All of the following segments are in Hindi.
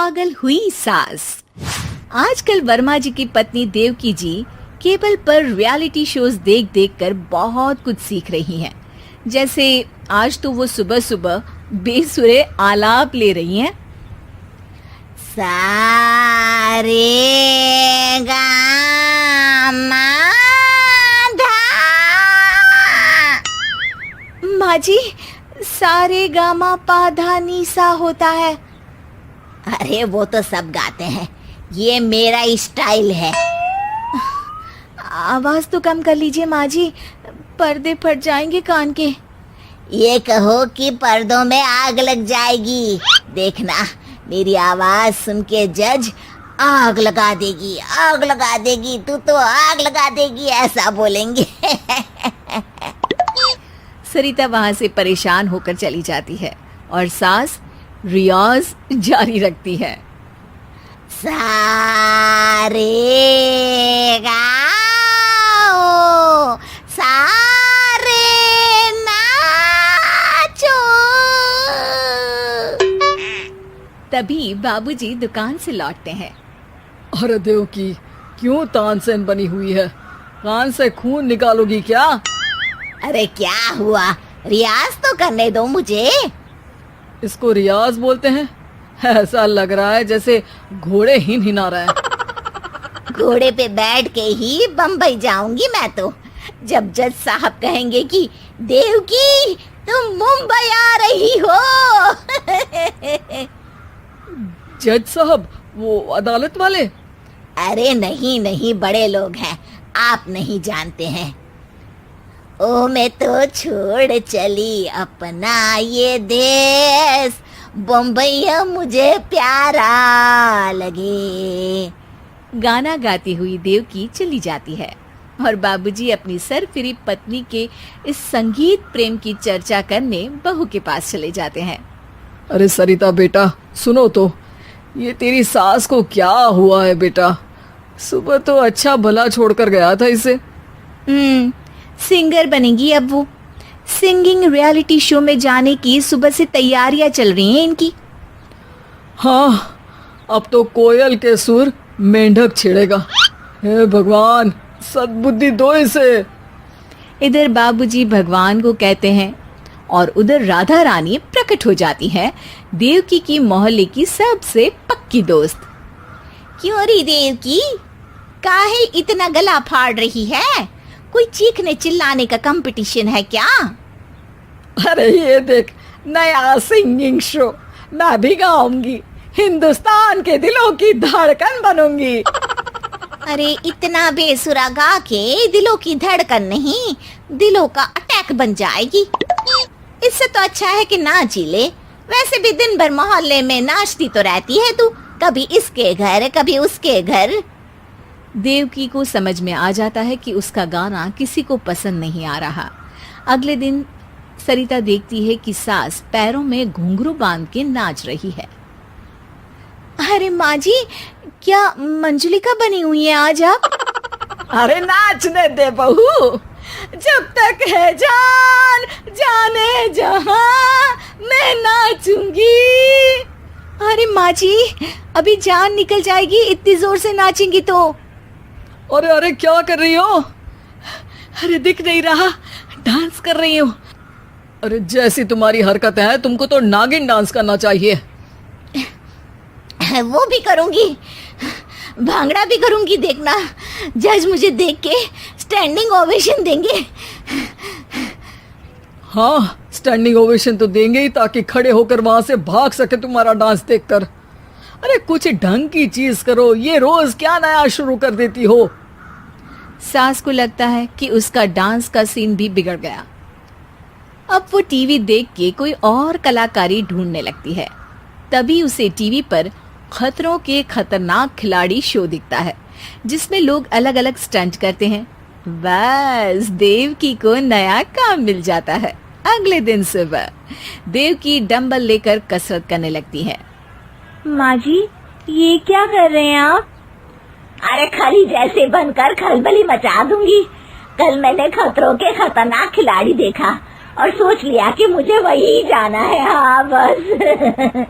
पागल हुई सास। आजकल वर्मा जी की पत्नी देवकी जी केबल पर रियलिटी शोज देख देख कर बहुत कुछ सीख रही हैं। जैसे आज तो वो सुबह सुबह बेसुरे आलाप ले रही हैं। सा रे गा मा धा। माँ जी, सारे गामा पाधा नीसा होता है। अरे वो तो सब गाते हैं, ये मेरा स्टाइल है। आवाज तो कम कर लीजिए माँ जी, पर्दे फट जाएंगे कान के। ये कहो कि पर्दों में आग लग जाएगी। देखना, मेरी आवाज सुन के जज आग लगा देगी, आग लगा देगी, तू तो आग लगा देगी, ऐसा बोलेंगे। सरिता वहां से परेशान होकर चली जाती है और सास रियाज जारी रखती है। सा रे गा ओ, सा रे नाचो। तभी बाबूजी दुकान से लौटते हैं। अरे देवकी, क्यों तानसेन बनी हुई है? कान से खून निकालोगी क्या? अरे क्या हुआ, रियाज तो करने दो मुझे। इसको रियाज बोलते हैं? ऐसा लग रहा है जैसे घोड़े हिना रहा है। घोड़े पे बैठ के ही बम्बई जाऊंगी मैं तो, जब जज साहब कहेंगे कि देवकी तुम मुंबई आ रही हो। जज साहब, वो अदालत वाले? अरे नहीं नहीं, बड़े लोग हैं, आप नहीं जानते हैं। ओ मैं तो छोड़ चली अपना ये देश, बम्बई मुझे प्यारा लगे। गाना गाती हुई देवकी चली जाती है और बाबूजी अपनी सरफिरी पत्नी के इस संगीत प्रेम की चर्चा करने बहू के पास चले जाते हैं। अरे सरिता बेटा, सुनो तो, ये तेरी सास को क्या हुआ है बेटा? सुबह तो अच्छा भला छोड़कर गया था इसे। सिंगर बनेगी अब वो। सिंगिंग रियलिटी शो में जाने की सुबह से तैयारियां चल रही हैं इनकी। हाँ, अब तो कोयल के सुर मेंढक छेड़ेगा। हे भगवान, सद्बुद्धि दो इसे। इधर बाबूजी भगवान को कहते हैं और उधर राधा रानी प्रकट हो जाती है, देवकी की मोहल्ले की सबसे पक्की दोस्त। क्यों री देवकी, काहे इतना गला फाड़ रही है? कोई चीखने चिल्लाने का कंपटीशन है क्या? अरे ये देख, नया सिंगिंग शो, मैं भी गाऊंगी, हिंदुस्तान के दिलों की धड़कन बनूंगी। अरे इतना बेसुरा गा के दिलों की धड़कन नहीं, दिलों का अटैक बन जाएगी। इससे तो अच्छा है कि नाच ही ले। वैसे भी दिन भर मोहल्ले में नाचती तो रहती है तू, कभी इसके घर कभी उसके घर। देवकी को समझ में आ जाता है कि उसका गाना किसी को पसंद नहीं आ रहा। अगले दिन सरिता देखती है कि सास पैरों में घुंघरू बांध के नाच रही है। अरे माँ जी, क्या मंजुलिका बनी हुई है आज आप? अरे नाचने दे बहू, जब तक है जान जाने जहां मैं नाचूंगी। अरे माँ जी, अभी जान निकल जाएगी इतनी जोर से नाचेंगी तो। अरे अरे, क्या कर रही हो? अरे दिख नहीं रहा, डांस कर रही हूँ। अरे जैसी तुम्हारी हरकत है, तुमको तो नागिन डांस करना चाहिए। वो भी करूंगी, भांगड़ा भी करूंगी। देखना, जज मुझे देख के स्टैंडिंग ओवेशन देंगे। हाँ, स्टैंडिंग ओवेशन तो देंगे ही, ताकि खड़े होकर वहां से भाग सके तुम्हारा डांस देखकर। अरे कुछ ढंग की चीज करो, ये रोज क्या नया शुरू कर देती हो? सास को लगता है कि उसका डांस का सीन भी बिगड़ गया। अब वो टीवी देख के कोई और कलाकारी ढूंढने लगती है। तभी उसे टीवी पर खतरों के खतरनाक खिलाड़ी शो दिखता है, जिसमें लोग अलग अलग स्टंट करते हैं। बस देवकी को नया काम मिल जाता है। अगले दिन सुबह देवकी डंबल लेकर कसरत करने लगती है। माँ जी, ये क्या कर रहे हैं आप? अरे खली जैसे बनकर खलबली मचा दूंगी। कल मैंने खतरों के खतरनाक खिलाड़ी देखा और सोच लिया कि मुझे वही जाना है। हाँ बस।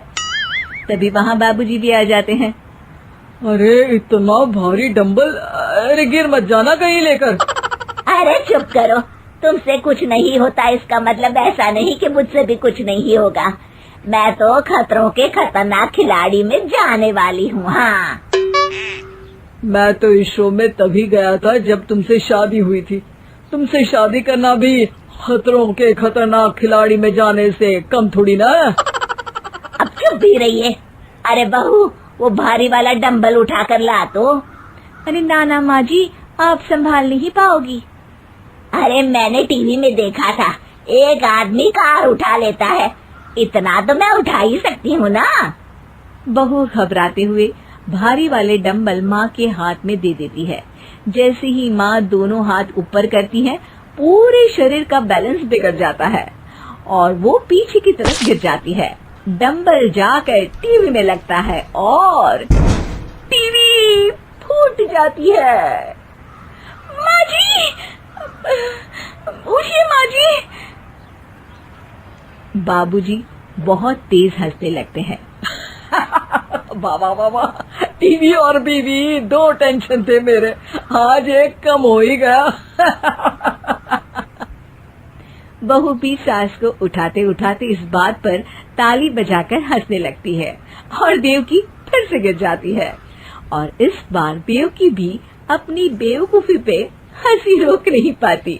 तभी वहाँ बाबूजी भी आ जाते हैं। अरे इतना भारी डंबल, अरे गिर मत जाना कहीं लेकर। अरे चुप करो, तुमसे कुछ नहीं होता इसका मतलब ऐसा नहीं कि मुझसे भी कुछ नहीं होगा। मैं तो खतरों के खतरनाक खिलाड़ी में जाने वाली हूँ। हाँ, मैं तो इस शो में तभी गया था जब तुमसे शादी हुई थी। तुमसे शादी करना भी खतरों के खतरनाक खिलाड़ी में जाने से कम थोड़ी ना। अब चुप भी रहिए। अरे बहू, वो भारी वाला डंबल उठा कर ला तो। अरे ना माँ जी, आप संभाल नहीं पाओगी। अरे मैंने टीवी में देखा था, एक आदमी कार उठा लेता है, इतना तो मैं उठा ही सकती हूँ ना। बहू घबराते हुए भारी वाले डंबल माँ के हाथ में दे देती है। जैसे ही माँ दोनों हाथ ऊपर करती है, पूरे शरीर का बैलेंस बिगड़ जाता है और वो पीछे की तरफ गिर जाती है। डंबल जाकर टीवी में लगता है और टीवी फूट जाती है। माँ जी, उठिए माँ जी। बाबूजी बहुत तेज हंसने लगते हैं। बाबा बाबा, टीवी और बीवी दो टेंशन थे मेरे, आज एक कम हो ही गया। बहू भी सास को उठाते उठाते इस बात पर ताली बजाकर हंसने लगती है और देवकी फिर से गिर जाती है। और इस बार देवकी भी अपनी बेवकूफी पे हंसी रोक नहीं पाती।